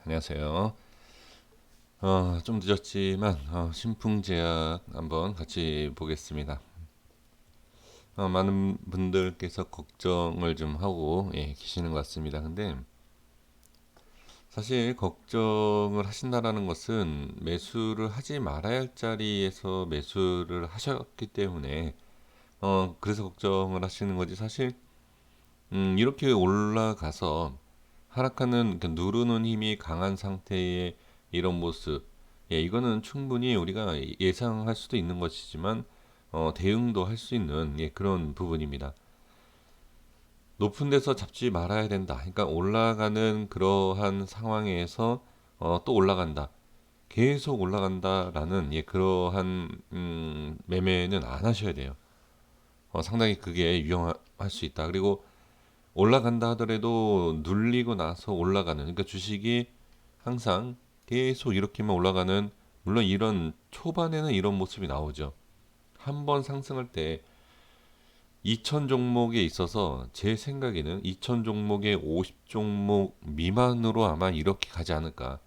안녕하세요. 좀 늦었지만 신풍제약 한번 같이 보겠습니다. 많은 분들께서 걱정을 좀 하고 계시는 것 같습니다. 근데 사실 걱정을 하신다라는 것은 매수를 하지 말아야 할 자리에서 매수를 하셨기 때문에 그래서 걱정을 하시는 거지. 사실 이렇게 올라가서 하락하는 그 누르는 힘이 강한 상태의 이런 모습, 이거는 충분히 우리가 예상할 수도 있는 것이지만 대응도 할 수 있는 그런 부분입니다. 높은 데서 잡지 말아야 된다. 그러니까 올라가는 그러한 상황에서 또 올라간다. 계속 올라간다라는 그러한 매매는 안 하셔야 돼요. 상당히 그게 위험할 수 있다. 그리고 올라간다 하더라도 눌리고 나서 올라가는, 그러니까 주식이 항상 계속 이렇게만 올라가는, 물론 이런 초반에는 이런 모습이 나오죠. 한번 상승할 때 2000 종목에 있어서 제 생각에는 2000 종목의 50 종목 미만으로 아마 이렇게 가지 않을까,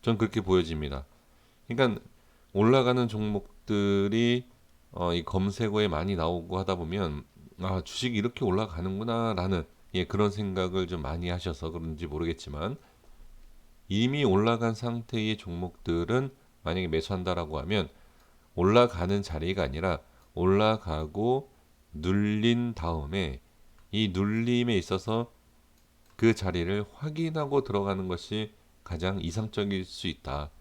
전 그렇게 보여집니다. 그러니까 올라가는 종목들이 이 검색어에 많이 나오고 하다 보면 주식이 이렇게 올라가는구나라는 그런 생각을 좀 많이 하셔서 그런지 모르겠지만, 이미 올라간 상태의 종목들은 만약에 매수한다라고 하면 올라가는 자리가 아니라 올라가고 눌린 다음에 이 눌림에 있어서 그 자리를 확인하고 들어가는 것이 가장 이상적일 수 있다.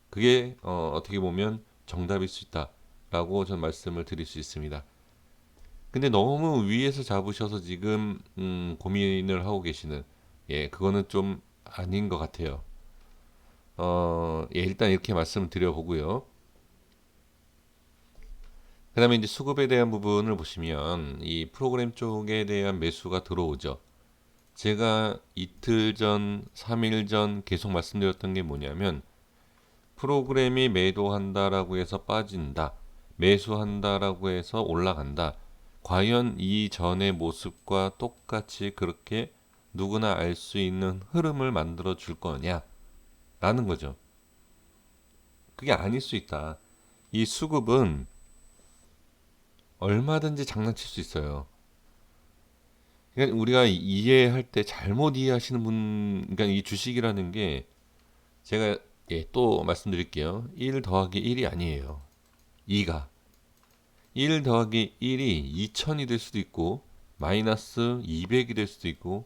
그게 어떻게 보면 정답일 수 있다라고 저는 말씀을 드릴 수 있습니다. 근데 너무 위에서 잡으셔서 지금 고민을 하고 계시는, 그거는 좀 아닌 것 같아요. 일단 이렇게 말씀을 드려보고요. 그 다음에 이제 수급에 대한 부분을 보시면 이 프로그램 쪽에 대한 매수가 들어오죠. 제가 이틀 전, 3일 전 계속 말씀드렸던 게 뭐냐면, 프로그램이 매도한다라고 해서 빠진다, 매수한다라고 해서 올라간다. 과연 이전의 모습과 똑같이 그렇게 누구나 알 수 있는 흐름을 만들어 줄 거냐? 라는 거죠. 그게 아닐 수 있다. 이 수급은 얼마든지 장난칠 수 있어요. 그러니까 우리가 이해할 때 잘못 이해하시는 분, 그러니까 이 주식이라는 게, 제가 또 말씀드릴게요. 1 더하기 1이 아니에요. 2가 1 더하기 1이 2000이 될 수도 있고 마이너스 200이 될 수도 있고,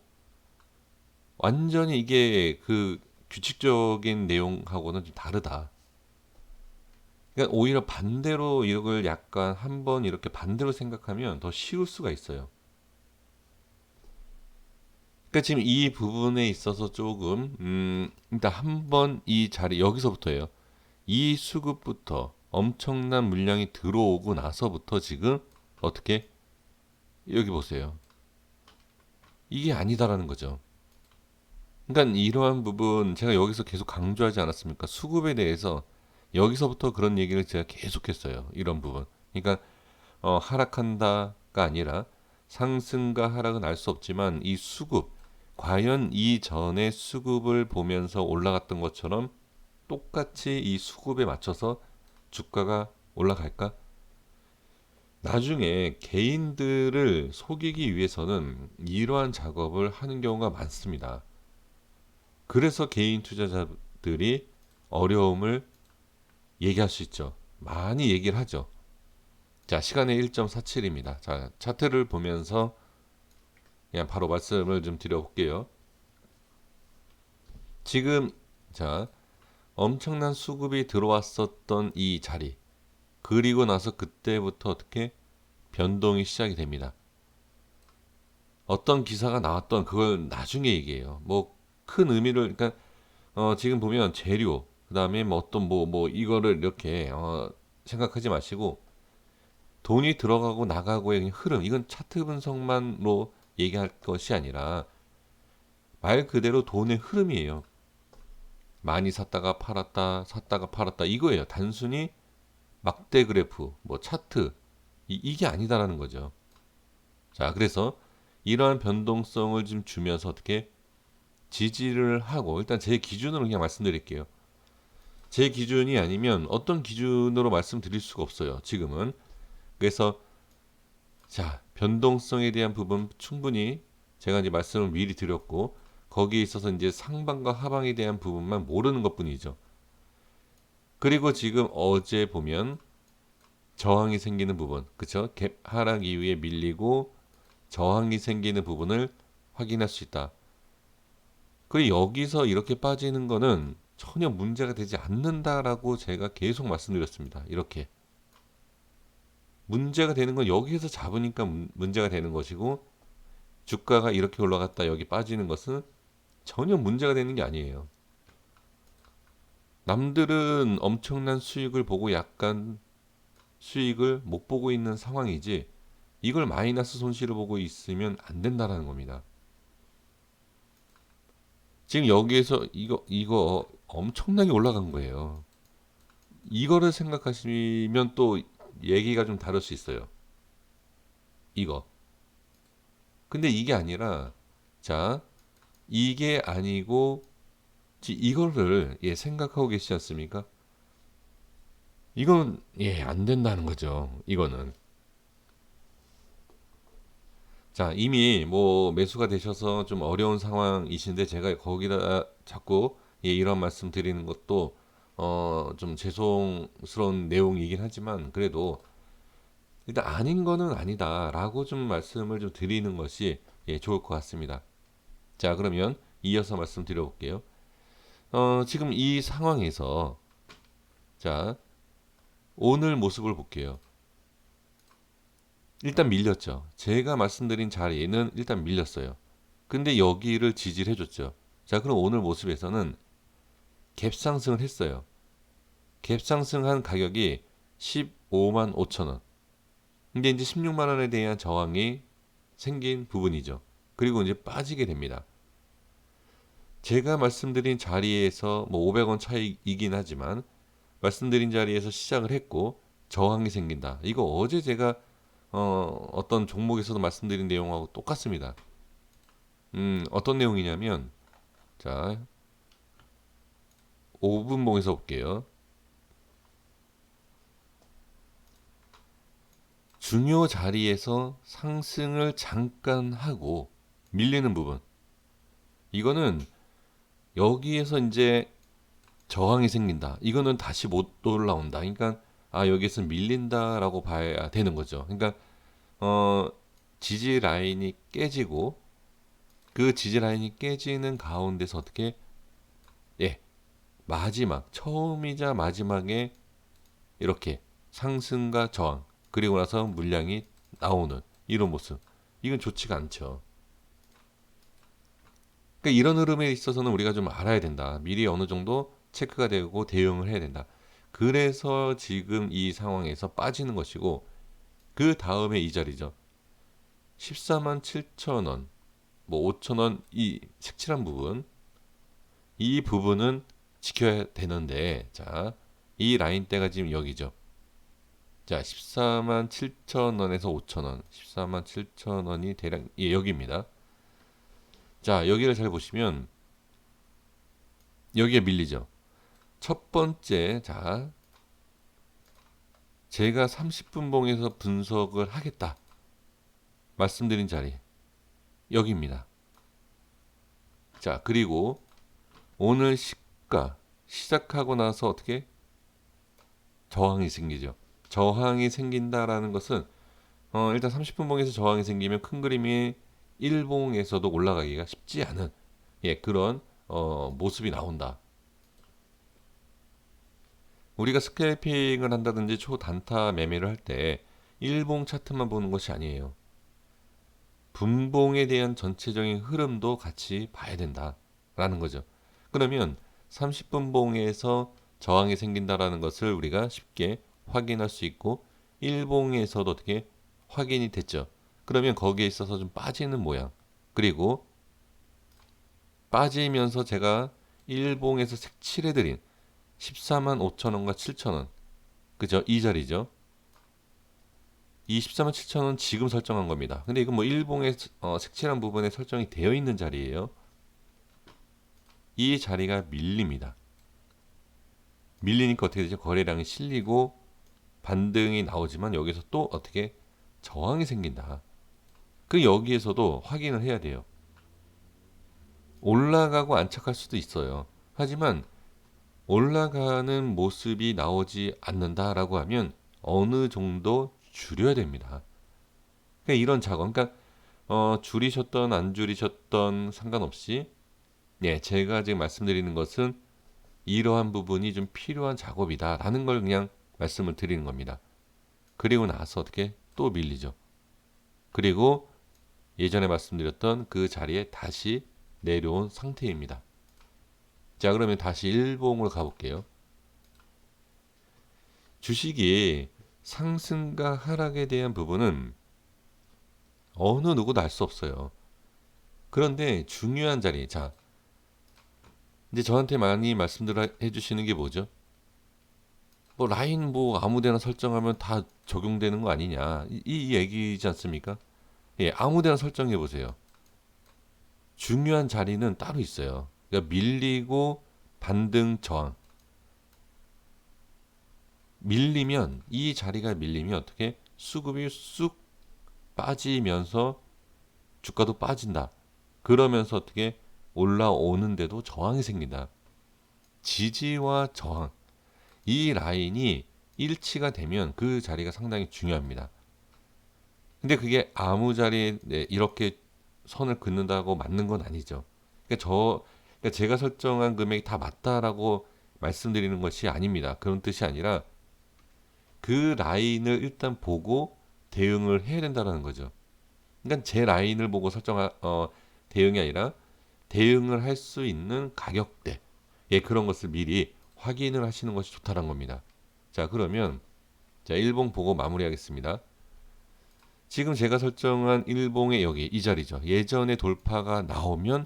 완전히 이게 그 규칙적인 내용하고는 좀 다르다. 그러니까 오히려 반대로 이걸 약간 한번 이렇게 반대로 생각하면 더 쉬울 수가 있어요. 그러니까 지금 이 부분에 있어서 조금 일단 한번 이 자리 여기서부터예요. 이 수급부터 엄청난 물량이 들어오고 나서부터 지금 어떻게, 여기 보세요. 이게 아니다라는 거죠. 그러니까 이러한 부분 제가 여기서 계속 강조하지 않았습니까? 수급에 대해서 여기서부터 그런 얘기를 제가 계속했어요. 이런 부분. 그러니까 하락한다가 아니라, 상승과 하락은 알 수 없지만 이 수급, 과연 이전의 수급을 보면서 올라갔던 것처럼 똑같이 이 수급에 맞춰서 주가가 올라갈까? 나중에 개인들을 속이기 위해서는 이러한 작업을 하는 경우가 많습니다. 그래서 개인 투자자들이 어려움을 얘기할 수 있죠. 많이 얘기를 하죠. 자, 시간의 1.47입니다. 자, 차트를 보면서 그냥 바로 말씀을 좀 드려볼게요. 지금, 자, 엄청난 수급이 들어왔었던 이 자리, 그리고 나서 그때부터 어떻게 변동이 시작이 됩니다. 어떤 기사가 나왔던 그걸 나중에 얘기해요. 뭐 큰 의미를, 그러니까 지금 보면 재료, 그다음에 뭐 어떤 뭐 이거를 이렇게 생각하지 마시고, 돈이 들어가고 나가고의 흐름, 이건 차트 분석만로 얘기할 것이 아니라 말 그대로 돈의 흐름이에요. 많이 샀다가 팔았다, 샀다가 팔았다, 이거예요. 단순히 막대 그래프, 뭐 차트, 이게 아니다라는 거죠. 자, 그래서 이러한 변동성을 좀 주면서 어떻게 지지를 하고, 일단 제 기준으로 그냥 말씀드릴게요. 제 기준이 아니면 어떤 기준으로 말씀드릴 수가 없어요, 지금은. 그래서 자, 변동성에 대한 부분 충분히 제가 이제 말씀을 미리 드렸고, 거기에 있어서 이제 상방과 하방에 대한 부분만 모르는 것뿐이죠. 그리고 지금 어제 보면 저항이 생기는 부분, 그쵸? 갭 하락 이후에 밀리고 저항이 생기는 부분을 확인할 수 있다. 그리고 여기서 이렇게 빠지는 거는 전혀 문제가 되지 않는다라고 제가 계속 말씀드렸습니다. 이렇게 문제가 되는 건 여기에서 잡으니까 문제가 되는 것이고, 주가가 이렇게 올라갔다 여기 빠지는 것은 전혀 문제가 되는 게 아니에요. 남들은 엄청난 수익을 보고 약간 수익을 못 보고 있는 상황이지, 이걸 마이너스 손실을 보고 있으면 안 된다는 겁니다. 지금 여기에서 이거 엄청나게 올라간 거예요. 이거를 생각하시면 또 얘기가 좀 다를 수 있어요. 이거. 근데 이게 아니라, 자, 이게 아니고 이거를 생각하고 계시지 않습니까? 이건 안 된다는 거죠. 이거는. 자, 이미 뭐 매수가 되셔서 좀 어려운 상황이신데 제가 거기다 자꾸 이런 말씀 드리는 것도 좀 죄송스러운 내용이긴 하지만, 그래도 일단 아닌 거는 아니다라고 좀 말씀을 좀 드리는 것이 좋을 것 같습니다. 자, 그러면 이어서 말씀드려 볼게요. 지금 이 상황에서 자, 오늘 모습을 볼게요. 일단 밀렸죠. 제가 말씀드린 자리에는 일단 밀렸어요. 근데 여기를 지지를 해줬죠. 자, 그럼 오늘 모습에서는 갭 상승을 했어요. 갭 상승한 가격이 15만 5천 원. 근데 이제 16만 원에 대한 저항이 생긴 부분이죠. 그리고 이제 빠지게 됩니다. 제가 말씀드린 자리에서 뭐 500원 차이이긴 하지만, 말씀드린 자리에서 시작을 했고 저항이 생긴다. 이거 어제 제가 어떤 종목에서도 말씀드린 내용하고 똑같습니다. 어떤 내용이냐면, 자, 5분봉에서 볼게요. 중요 자리에서 상승을 잠깐 하고 밀리는 부분. 이거는 여기에서 이제 저항이 생긴다. 이거는 다시 못 올라온다. 그러니까 여기에서 밀린다라고 봐야 되는 거죠. 그러니까 어, 지지 라인이 깨지고, 그 지지 라인이 깨지는 가운데서 어떻게 마지막 처음이자 마지막에 이렇게 상승과 저항, 그리고 나서 물량이 나오는 이런 모습, 이건 좋지가 않죠. 그러니까 이런 흐름에 있어서는 우리가 좀 알아야 된다. 미리 어느 정도 체크가 되고 대응을 해야 된다. 그래서 지금 이 상황에서 빠지는 것이고, 그 다음에 이 자리죠. 14만 7천 원, 뭐 5천 원, 이 색칠한 부분, 이 부분은 지켜야 되는데, 자, 이 라인대가 지금 여기죠. 자, 14만 7천 원에서 5천 원, 14만 7천 원이 대략 여기입니다. 자, 여기를 잘 보시면 여기에 밀리죠. 첫 번째, 자, 제가 30분 봉에서 분석을 하겠다 말씀드린 자리 여기입니다. 자, 그리고 오늘 시가 시작하고 나서 어떻게 저항이 생기죠. 저항이 생긴다라는 것은 일단 30분 봉에서 저항이 생기면 큰 그림이 1봉에서도 올라가기가 쉽지 않은 그런 모습이 나온다. 우리가 스캘핑을 한다든지 초단타 매매를 할 때 1봉 차트만 보는 것이 아니에요. 분봉에 대한 전체적인 흐름도 같이 봐야 된다라는 거죠. 그러면 30분 봉에서 저항이 생긴다라는 것을 우리가 쉽게 확인할 수 있고, 1봉에서도 어떻게 확인이 됐죠. 그러면 거기에 있어서 좀 빠지는 모양, 그리고 빠지면서 제가 1봉에서 색칠해드린 14만 5천 원과 7천 원, 그죠? 이 자리죠. 이 14만 7천 원 지금 설정한 겁니다. 근데 이건 뭐 일봉에 색칠한 부분에 설정이 되어 있는 자리예요. 이 자리가 밀립니다. 밀리니까 어떻게 되죠? 거래량이 실리고 반등이 나오지만 여기서 또 어떻게 저항이 생긴다. 그 여기에서도 확인을 해야 돼요. 올라가고 안착할 수도 있어요. 하지만 올라가는 모습이 나오지 않는다라고 하면 어느 정도 줄여야 됩니다. 그러니까 이런 작업, 그러니까 줄이셨던 안 줄이셨던 상관없이, 예, 제가 지금 말씀드리는 것은 이러한 부분이 좀 필요한 작업이다라는 걸 그냥 말씀을 드리는 겁니다. 그리고 나서 어떻게 또 밀리죠. 그리고 예전에 말씀드렸던 그 자리에 다시 내려온 상태입니다. 자, 그러면 다시 일봉으로 가볼게요. 주식이 상승과 하락에 대한 부분은 어느 누구도 알 수 없어요. 그런데 중요한 자리, 자, 이제 저한테 많이 말씀들 해주시는 게 뭐죠? 뭐 라인 뭐 아무데나 설정하면 다 적용되는 거 아니냐, 이 얘기지 않습니까? 예, 아무데나 설정해 보세요. 중요한 자리는 따로 있어요. 그러니까 밀리고 반등 저항. 밀리면, 이 자리가 밀리면 어떻게 수급이 쑥 빠지면서 주가도 빠진다. 그러면서 어떻게 올라오는데도 저항이 생긴다. 지지와 저항, 이 라인이 일치가 되면 그 자리가 상당히 중요합니다. 근데 그게 아무 자리에, 네, 이렇게 선을 긋는다고 맞는 건 아니죠. 그러니까 제가 설정한 금액이 다 맞다라고 말씀드리는 것이 아닙니다. 그런 뜻이 아니라 그 라인을 일단 보고 대응을 해야 된다는 거죠. 그러니까 제 라인을 보고 대응이 아니라 대응을 할 수 있는 가격대, 예, 그런 것을 미리 확인을 하시는 것이 좋다는 겁니다. 자, 그러면 자, 일봉 보고 마무리하겠습니다. 지금 제가 설정한 일봉의 여기 이 자리죠. 예전에 돌파가 나오면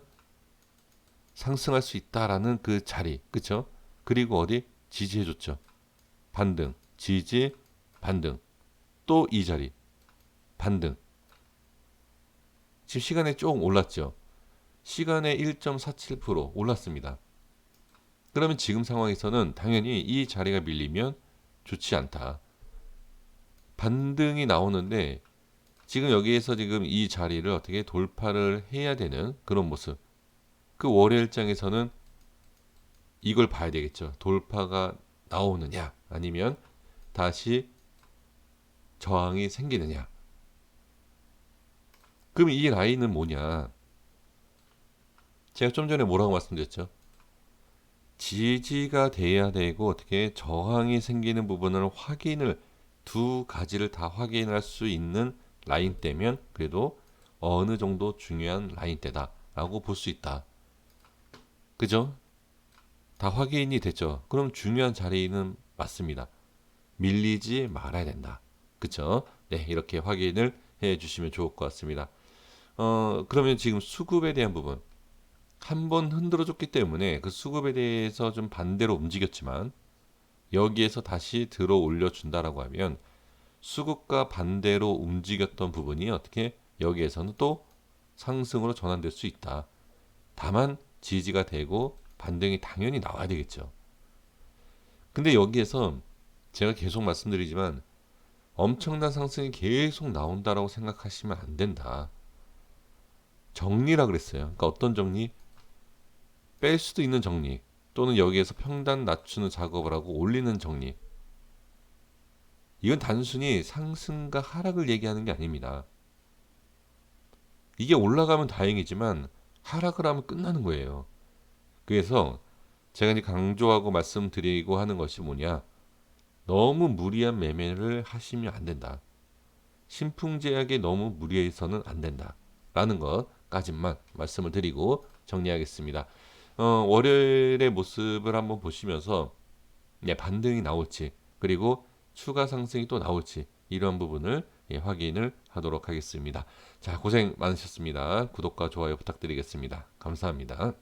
상승할 수 있다라는 그 자리, 그쵸? 그리고 어디 지지해줬죠. 반등, 지지, 반등, 또 이 자리, 반등. 지금 시간에 조금 올랐죠. 시간에 1.47% 올랐습니다. 그러면 지금 상황에서는 당연히 이 자리가 밀리면 좋지 않다. 반등이 나오는데 지금 여기에서 지금 이 자리를 어떻게 돌파를 해야 되는 그런 모습. 그 월요일장에서는 이걸 봐야 되겠죠. 돌파가 나오느냐, 아니면 다시 저항이 생기느냐. 그럼 이 라인은 뭐냐? 제가 좀 전에 뭐라고 말씀드렸죠? 지지가 돼야 되고 어떻게 저항이 생기는 부분을 두 가지를 다 확인할 수 있는 라인대면 그래도 어느 정도 중요한 라인대다라고 볼 수 있다. 그죠? 다 확인이 됐죠. 그럼 중요한 자리는 맞습니다. 밀리지 말아야 된다. 그쵸? 네, 이렇게 확인을 해 주시면 좋을 것 같습니다. 그러면 지금 수급에 대한 부분. 한번 흔들어 줬기 때문에 그 수급에 대해서 좀 반대로 움직였지만 여기에서 다시 들어 올려 준다라고 하면 수급과 반대로 움직였던 부분이 어떻게 여기에서는 또 상승으로 전환될 수 있다. 다만 지지가 되고 반등이 당연히 나와야 되겠죠. 근데 여기에서 제가 계속 말씀드리지만 엄청난 상승이 계속 나온다라고 생각하시면 안 된다. 정리라 그랬어요. 그러니까 어떤 정리? 뺄 수도 있는 정리, 또는 여기에서 평단 낮추는 작업을 하고 올리는 정리. 이건 단순히 상승과 하락을 얘기하는 게 아닙니다. 이게 올라가면 다행이지만 하락을 하면 끝나는 거예요. 그래서 제가 이제 강조하고 말씀드리고 하는 것이 뭐냐? 너무 무리한 매매를 하시면 안 된다. 신풍제약에 너무 무리해서는 안 된다. 라는 것까지만 말씀을 드리고 정리하겠습니다. 월요일의 모습을 한번 보시면서, 네, 반등이 나올지, 그리고 추가 상승이 또 나올지, 이런 부분을, 예, 확인을 하도록 하겠습니다. 자, 고생 많으셨습니다. 구독과 좋아요 부탁드리겠습니다. 감사합니다.